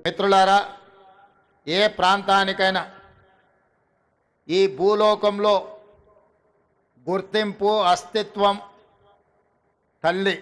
మిత్రులారా, ఏ ప్రాంతానికైనా ఈ భూలోకంలో గుర్తింపు అస్తిత్వం తల్లి.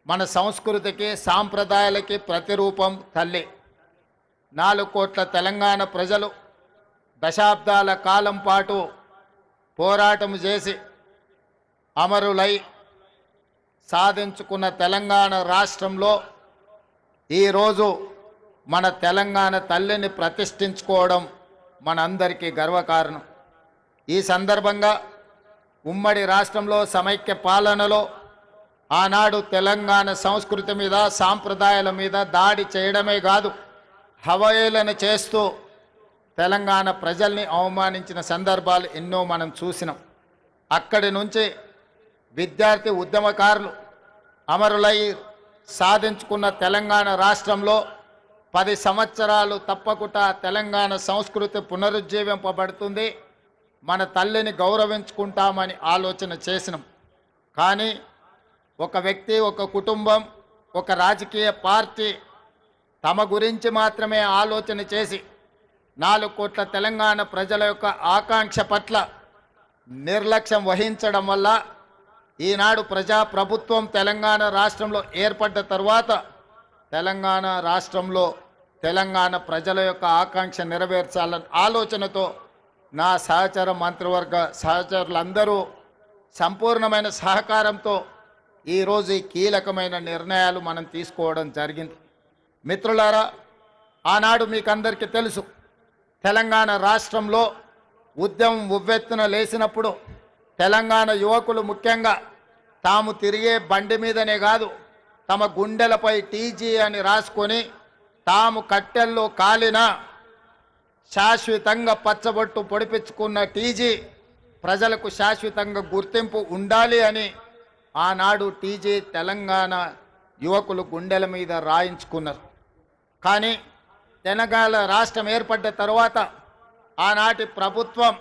మన సంస్కృతికి సాంప్రదాయాలకి ప్రతిరూపం తల్లి. 4 కోట్ల తెలంగాణ ప్రజలు దశాబ్దాల కాలం పాటు పోరాటం చేసి అమరులై సాధించుకున్న తెలంగాణ రాష్ట్రంలో ఈరోజు మన తెలంగాణ తల్లిని ప్రతిష్ఠించుకోవడం మనందరికీ గర్వకారణం. ఈ సందర్భంగా ఉమ్మడి రాష్ట్రంలో సమైక్య పాలనలో ఆనాడు తెలంగాణ సంస్కృతి మీద సాంప్రదాయాల మీద దాడి చేయడమే కాదు, హవయేళన చేస్తూ తెలంగాణ ప్రజల్ని అవమానించిన సందర్భాలు ఎన్నో మనం చూసినాం. అక్కడి నుంచి విద్యార్థి ఉద్యమకారులు అమరులై సాధించుకున్న తెలంగాణ రాష్ట్రంలో 10 సంవత్సరాలు తప్పకుండా తెలంగాణ సంస్కృతి పునరుజ్జీవింపబడుతుంది, మన తల్లిని గౌరవించుకుంటామని ఆలోచన చేసినాం. కానీ ఒక వ్యక్తి, ఒక కుటుంబం, ఒక రాజకీయ పార్టీ తమ గురించి మాత్రమే ఆలోచన చేసి 4 కోట్ల తెలంగాణ ప్రజల యొక్క ఆకాంక్ష పట్ల నిర్లక్ష్యం వహించడం వల్ల ఈనాడు ప్రజాప్రభుత్వం తెలంగాణ రాష్ట్రంలో ఏర్పడ్డ తర్వాత తెలంగాణ రాష్ట్రంలో తెలంగాణ ప్రజల యొక్క ఆకాంక్ష నెరవేర్చాలన్న ఆలోచనతో నా సహచర మంత్రివర్గ సహచరులందరూ సంపూర్ణమైన సహకారంతో ఈరోజు ఈ కీలకమైన నిర్ణయాలు మనం తీసుకోవడం జరిగింది. మిత్రులారా, ఆనాడు మీకందరికీ తెలుసు, తెలంగాణ రాష్ట్రంలో ఉద్యమం ఉవ్వెత్తున లేచినప్పుడు తెలంగాణ యువకులు ముఖ్యంగా తాము తిరిగే బండి మీదనే కాదు, తమ గుండెలపై టీజీ అని రాసుకొని తాము కట్టెల్లో కాలిన శాశ్వతంగా పచ్చబొట్టు పొడిపించుకున్న టీజీ ప్రజలకు శాశ్వతంగా గుర్తింపు ఉండాలి అని ఆనాడు టీజీ తెలంగాణ యువకులు గుండెల మీద రాయించుకున్నారు. కానీ తెలంగాణ రాష్ట్రం ఏర్పడ్డ తర్వాత ఆనాటి ప్రభుత్వం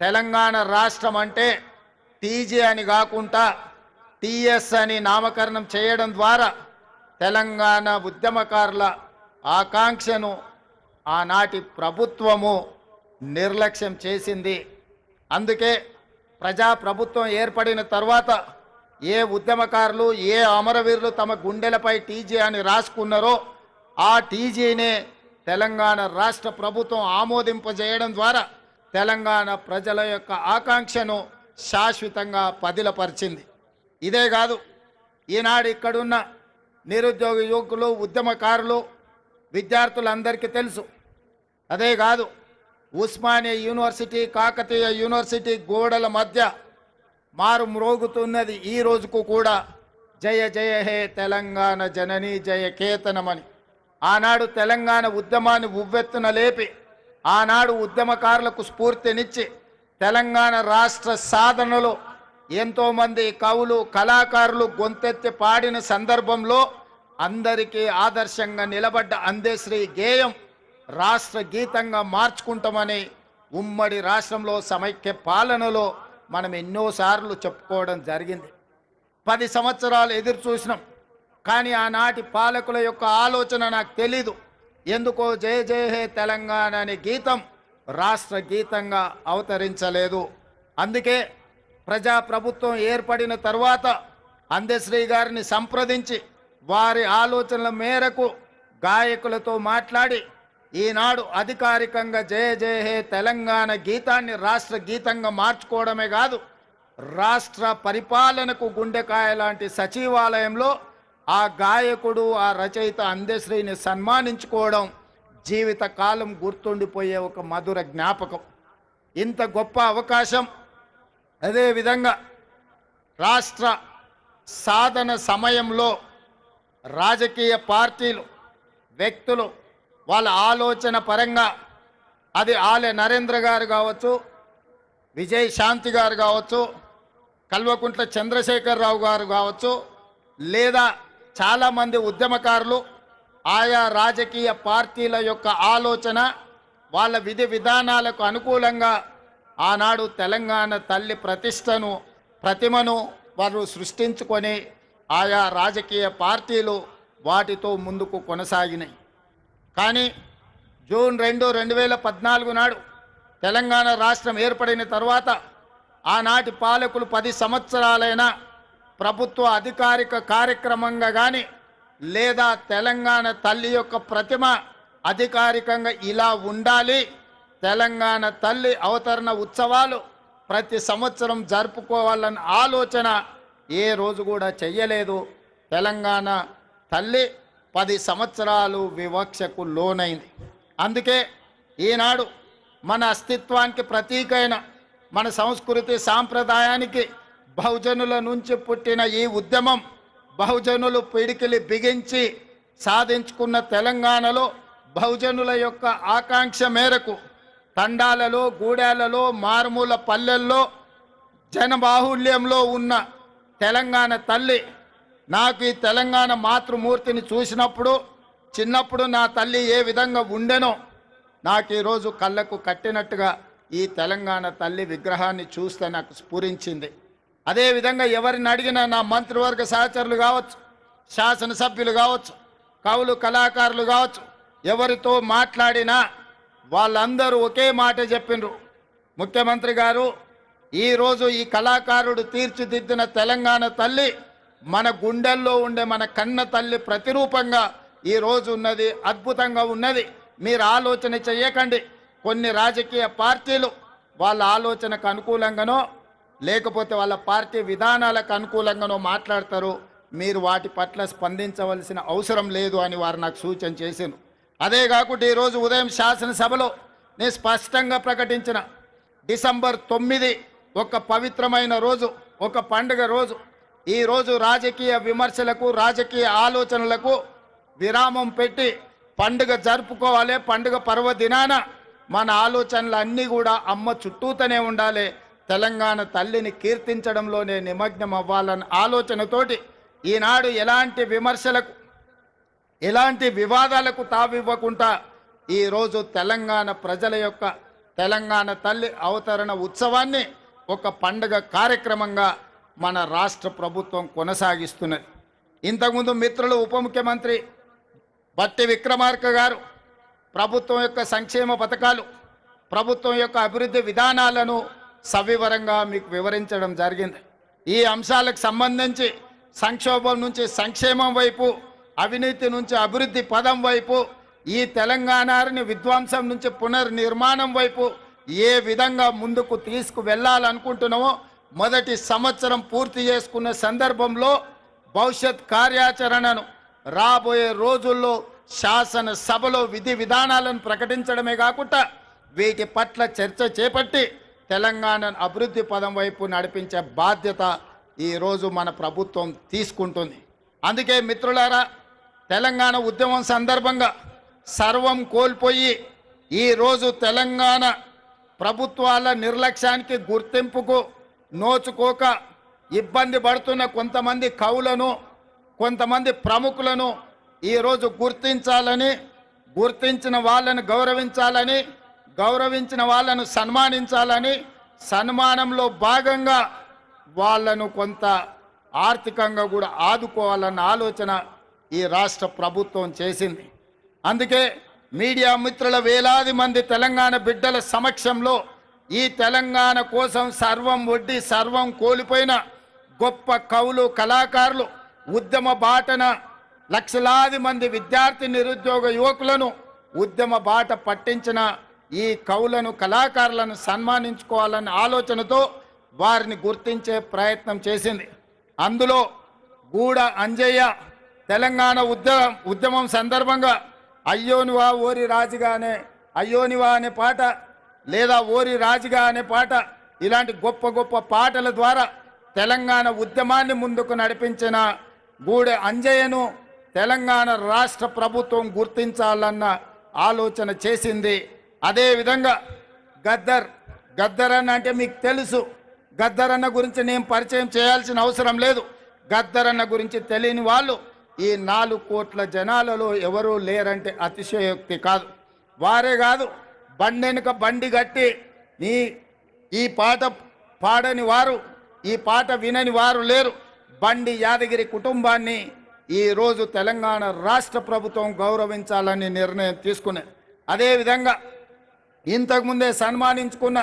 తెలంగాణ రాష్ట్రం అంటే టీజీ అని కాకుండా టీఎస్ అని నామకరణం చేయడం ద్వారా తెలంగాణ ఉద్యమకారుల ఆకాంక్షను ఆనాటి ప్రభుత్వము నిర్లక్ష్యం చేసింది. అందుకే ప్రజాప్రభుత్వం ఏర్పడిన తర్వాత ఏ ఉద్యమకారులు, ఏ అమరవీరులు తమ గుండెలపై టీజీ అని రాసుకున్నారో ఆ టీజీనే తెలంగాణ రాష్ట్ర ప్రభుత్వం ఆమోదింపజేయడం ద్వారా తెలంగాణ ప్రజల యొక్క ఆకాంక్షను శాశ్వతంగా పదిలపరిచింది. ఇదే కాదు, ఈనాడు ఇక్కడున్న నిరుద్యోగ యువకులు, ఉద్యమకారులు, విద్యార్థులందరికీ తెలుసు. అదే కాదు, ఉస్మానియా యూనివర్సిటీ, కాకతీయ యూనివర్సిటీ గోడల మధ్య మారు మ్రోగుతున్నది ఈ రోజుకు కూడా జయ జయ హే తెలంగాణ జనని జయ కేతనమని. ఆనాడు తెలంగాణ ఉద్యమాన్ని ఉవ్వెత్తున లేపి ఆనాడు ఉద్యమకారులకు స్ఫూర్తినిచ్చి తెలంగాణ రాష్ట్ర సాధనలో ఎంతోమంది కవులు, కళాకారులు గొంతెత్తి పాడిన సందర్భంలో అందరికీ ఆదర్శంగా నిలబడ్డ అందశ్రీ గేయం రాష్ట్ర గీతంగా మార్చుకుంటామని ఉమ్మడి రాష్ట్రంలో సమైక్య పాలనలో మనం ఎన్నోసార్లు చెప్పుకోవడం జరిగింది. 10 సంవత్సరాలు ఎదురు చూసినాం, కానీ ఆనాటి పాలకుల యొక్క ఆలోచన నాకు తెలీదు. ఎందుకో జయ జయ హే తెలంగాణ అనే గీతం రాష్ట్ర గీతంగా అవతరించలేదు. అందుకే ప్రజాప్రభుత్వం ఏర్పడిన తర్వాత అందశ్రీ గారిని సంప్రదించి వారి ఆలోచనల మేరకు గాయకులతో మాట్లాడి ఈనాడు అధికారికంగా జయ జయ హే తెలంగాణ గీతాన్ని రాష్ట్ర గీతంగా మార్చుకోవడమే కాదు, రాష్ట్ర పరిపాలనకు గుండెకాయ లాంటి సచివాలయంలో ఆ గాయకుడు, ఆ రచయిత అందశ్రీని సన్మానించుకోవడం జీవితకాలం గుర్తుండిపోయే ఒక మధుర జ్ఞాపకం. ఇంత గొప్ప అవకాశం, అదేవిధంగా రాష్ట్ర సాధన సమయంలో రాజకీయ పార్టీలు, వ్యక్తులు వాళ్ళ ఆలోచన పరంగా అది ఆలె నరేంద్ర గారు కావచ్చు, విజయ్ శాంతి గారు కావచ్చు, కల్వకుంట్ల చంద్రశేఖరరావు గారు కావచ్చు, లేదా చాలామంది ఉద్యమకారులు ఆయా రాజకీయ పార్టీల యొక్క ఆలోచన, వాళ్ళ విధి విధానాలకు అనుకూలంగా ఆనాడు తెలంగాణ తల్లి ప్రతిమను వారు సృష్టించుకొని ఆయా రాజకీయ పార్టీలు వాటితో ముందుకు కొనసాగినాయి. కానీ జూన్ 2, 2014 నాడు తెలంగాణ రాష్ట్రం ఏర్పడిన తర్వాత ఆనాటి పాలకులు 10 సంవత్సరాలైనా ప్రభుత్వ అధికారిక కార్యక్రమంగా కానీ లేదా తెలంగాణ తల్లి యొక్క ప్రతిమ అధికారికంగా ఇలా ఉండాలి, తెలంగాణ తల్లి అవతరణ ఉత్సవాలు ప్రతి సంవత్సరం జరుపుకోవాలన్న ఆలోచన ఏ రోజు కూడా చెయ్యలేదు. తెలంగాణ తల్లి 10 సంవత్సరాలు వివక్షకు లోనైంది. అందుకే ఈనాడు మన అస్తిత్వానికి ప్రతీకైన మన సంస్కృతి సాంప్రదాయానికి బహుజనుల నుంచి పుట్టిన ఈ ఉద్యమం బహుజనులు పిడికిలి బిగించి సాధించుకున్న తెలంగాణలో బహుజనుల యొక్క ఆకాంక్ష మేరకు తండాలలో, గూడాలలో, మారుమూల పల్లెల్లో జనబాహుల్యంలో ఉన్న తెలంగాణ తల్లి నాకు ఈ తెలంగాణ మాతృమూర్తిని చూసినప్పుడు చిన్నప్పుడు నా తల్లి ఏ విధంగా ఉండెనో నాకు ఈరోజు కళ్ళకు కట్టినట్టుగా ఈ తెలంగాణ తల్లి విగ్రహాన్ని చూస్తే నాకు స్ఫురించింది. అదేవిధంగా ఎవరిని అడిగినా నా మంత్రివర్గ సహచరులు కావచ్చు, శాసనసభ్యులు కావచ్చు, కవులు కళాకారులు కావచ్చు, ఎవరితో మాట్లాడినా వాళ్ళందరూ ఒకే మాట చెప్పిండ్రు, ముఖ్యమంత్రి గారు ఈరోజు ఈ కళాకారుడు తీర్చిదిద్దిన తెలంగాణ తల్లి మన గుండెల్లో ఉండే మన కన్న తల్లి ప్రతిరూపంగా ఈరోజు ఉన్నది, అద్భుతంగా ఉన్నది. మీరు ఆలోచన చెయ్యకండి. కొన్ని రాజకీయ పార్టీలు వాళ్ళ ఆలోచనకు అనుకూలంగానో లేకపోతే వాళ్ళ పార్టీ విధానాలకు అనుకూలంగానో మాట్లాడతారు, మీరు వాటి పట్ల స్పందించవలసిన అవసరం లేదు అని వారు నాకు సూచన చేశారు. అదే కాకుండా ఈరోజు ఉదయం శాసనసభలో నేను స్పష్టంగా ప్రకటించిన డిసెంబర్ 9 ఒక పవిత్రమైన రోజు, ఒక పండుగ రోజు. ఈరోజు రాజకీయ విమర్శలకు, రాజకీయ ఆలోచనలకు విరామం పెట్టి పండుగ జరుపుకోవాలి. పండుగ పర్వదినాన మన ఆలోచనలు అన్నీ కూడా అమ్మ చుట్టూతోనే ఉండాలి, తెలంగాణ తల్లిని కీర్తించడంలోనే నిమగ్నం అవ్వాలన్న ఆలోచనతోటి ఈనాడు ఎలాంటి విమర్శలకు, ఎలాంటి వివాదాలకు తావివ్వకుండా ఈరోజు తెలంగాణ ప్రజల యొక్క తెలంగాణ తల్లి అవతరణ ఉత్సవాన్ని ఒక పండుగ కార్యక్రమంగా మన రాష్ట్ర ప్రభుత్వం కొనసాగిస్తున్నది. ఇంతకుముందు మిత్రులు ఉప ముఖ్యమంత్రి బట్టి విక్రమార్క గారు ప్రభుత్వం యొక్క సంక్షేమ పథకాలు, ప్రభుత్వం యొక్క అభివృద్ధి విధానాలను సవివరంగా మీకు వివరించడం జరిగింది. ఈ అంశాలకు సంబంధించి సంక్షోభం నుంచి సంక్షేమం వైపు, అవినీతి నుంచి అభివృద్ధి పదం వైపు, ఈ తెలంగాణని విధ్వంసం నుంచి పునర్నిర్మాణం వైపు ఏ విధంగా ముందుకు తీసుకు వెళ్ళాలనుకుంటున్నామో మొదటి సంవత్సరం పూర్తి చేసుకున్న సందర్భంలో భవిష్యత్ కార్యాచరణను రాబోయే రోజుల్లో శాసనసభలో విధి విధానాలను ప్రకటించడమే కాకుండా వీటి పట్ల చర్చ చేపట్టి తెలంగాణ అభివృద్ధి పదం వైపు నడిపించే బాధ్యత ఈరోజు మన ప్రభుత్వం తీసుకుంటుంది. అందుకే మిత్రులారా, తెలంగాణ ఉద్యమం సందర్భంగా సర్వం కోల్పోయి ఈరోజు తెలంగాణ ప్రభుత్వాల నిర్లక్ష్యానికి, గుర్తింపుకు నోచుకోక ఇబ్బంది పడుతున్న కొంతమంది కవులను, కొంతమంది ప్రముఖులను ఈరోజు గుర్తించాలని, గుర్తించిన వాళ్ళను గౌరవించాలని, గౌరవించిన వాళ్ళను సన్మానించాలని, సన్మానంలో భాగంగా వాళ్ళను కొంత ఆర్థికంగా కూడా ఆదుకోవాలన్న ఆలోచన ఈ రాష్ట్ర ప్రభుత్వం చేసింది. అందుకే మీడియా మిత్రుల వేలాది మంది తెలంగాణ బిడ్డల సమక్షంలో ఈ తెలంగాణ కోసం సర్వం ఒడ్డి సర్వం కోల్పోయిన గొప్ప కవులు, కళాకారులు, ఉద్యమ బాటన లక్షలాది మంది విద్యార్థి, నిరుద్యోగ యువకులను ఉద్యమ బాట పట్టించిన ఈ కవులను, కళాకారులను సన్మానించుకోవాలన్న ఆలోచనతో వారిని గుర్తించే ప్రయత్నం చేసింది. అందులో గూడ అంజయ్య తెలంగాణ ఉద్యమం సందర్భంగా అయ్యోనివా ఓరి రాజుగానే, అయ్యోనివా అనే పాట, లేదా ఓరి రాజుగా అనే పాట, ఇలాంటి గొప్ప గొప్ప పాటల ద్వారా తెలంగాణ ఉద్యమాన్ని ముందుకు నడిపించిన గూడ అంజయ్యను తెలంగాణ రాష్ట్ర ప్రభుత్వం గుర్తించాలన్న ఆలోచన చేసింది. అదేవిధంగా గద్దర్ అన్న అంటే మీకు తెలుసు, గద్దర్ అన్న గురించి నేను పరిచయం చేయాల్సిన అవసరం లేదు. గద్దర్ అన్న గురించి తెలియని వాళ్ళు ఈ 4 కోట్ల జనాలలో ఎవరూ లేరంటే అతిశయోక్తి కాదు. వారే కాదు, బండెనుక బండి కట్టి ఈ పాట పాడని వారు, ఈ పాట వినని వారు లేరు. బండి యాదగిరి కుటుంబాన్ని ఈరోజు తెలంగాణ రాష్ట్ర ప్రభుత్వం గౌరవించాలని నిర్ణయం తీసుకున్నది. అదేవిధంగా ఇంతకుముందే సన్మానించుకున్న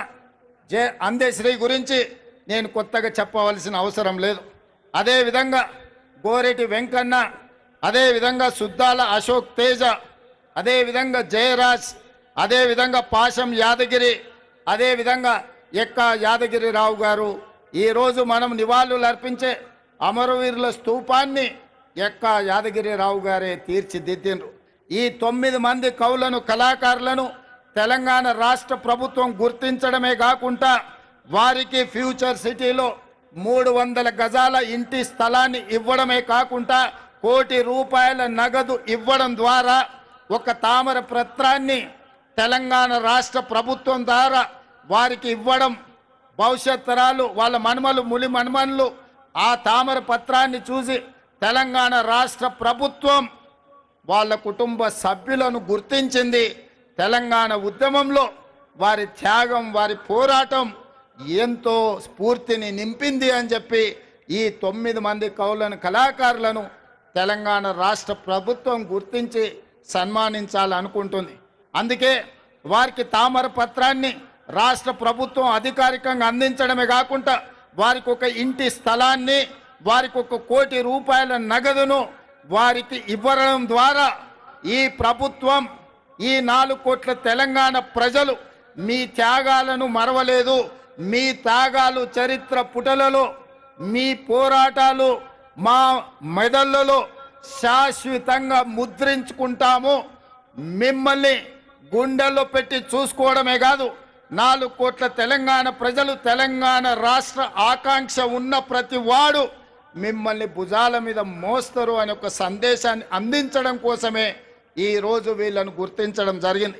అందశ్రీ గురించి నేను కొత్తగా చెప్పవలసిన అవసరం లేదు. అదేవిధంగా గోరెటి వెంకన్న, అదేవిధంగా సుద్దాల అశోక్ తేజ, అదేవిధంగా జయరాజ్, అదేవిధంగా పాశం యాదగిరి, అదేవిధంగా ఎక్క యాదగిరిరావు గారు ఈరోజు మనం నివాళులు అర్పించే అమరవీరుల స్తూపాన్ని ఎక్క యాదగిరిరావు గారే తీర్చిదిద్దిండ్రు. ఈ 9 మంది కవులను, కళాకారులను తెలంగాణ రాష్ట్ర ప్రభుత్వం గుర్తించడమే కాకుండా వారికి ఫ్యూచర్ సిటీలో 300 గజాల ఇంటి స్థలాన్ని ఇవ్వడమే కాకుండా ₹1 కోటి నగదు ఇవ్వడం ద్వారా ఒక తామర పత్రాన్ని తెలంగాణ రాష్ట్ర ప్రభుత్వం ద్వారా వారికి ఇవ్వడం, భవిష్యత్ తరాలు వాళ్ళ మనుమలు ములి మనుమనులు ఆ తామర పత్రాన్ని చూసి తెలంగాణ రాష్ట్ర ప్రభుత్వం వాళ్ళ కుటుంబ సభ్యులను గుర్తించింది. తెలంగాణ ఉద్యమంలో వారి త్యాగం, వారి పోరాటం ఎంతో స్ఫూర్తిని నింపింది అని చెప్పి ఈ 9 మంది కవులను, కళాకారులను తెలంగాణ రాష్ట్ర ప్రభుత్వం గుర్తించి సన్మానించాలనుకుంటుంది. అందుకే వారికి తామర పత్రాన్ని రాష్ట్ర ప్రభుత్వం అధికారికంగా అందించడమే కాకుండా వారికి ఒక ఇంటి స్థలాన్ని, వారికి ₹1 కోటి నగదును వారికి ఇవ్వడం ద్వారా ఈ ప్రభుత్వం, ఈ 4 కోట్ల తెలంగాణ ప్రజలు మీ త్యాగాలను మరవలేదు. మీ త్యాగాలు చరిత్ర పుటలలో, మీ పోరాటాలు మా మెదళ్లలో శాశ్వతంగా ముద్రించుకుంటాము. మిమ్మల్ని గుండెల్లో పెట్టి చూసుకోవడమే కాదు, 4 కోట్ల తెలంగాణ ప్రజలు, తెలంగాణ రాష్ట్ర ఆకాంక్ష ఉన్న ప్రతి వాడు మిమ్మల్ని భుజాల మీద మోస్తారు అనే ఒక సందేశాన్ని అందించడం కోసమే ఈరోజు వీళ్ళను గుర్తించడం జరిగింది.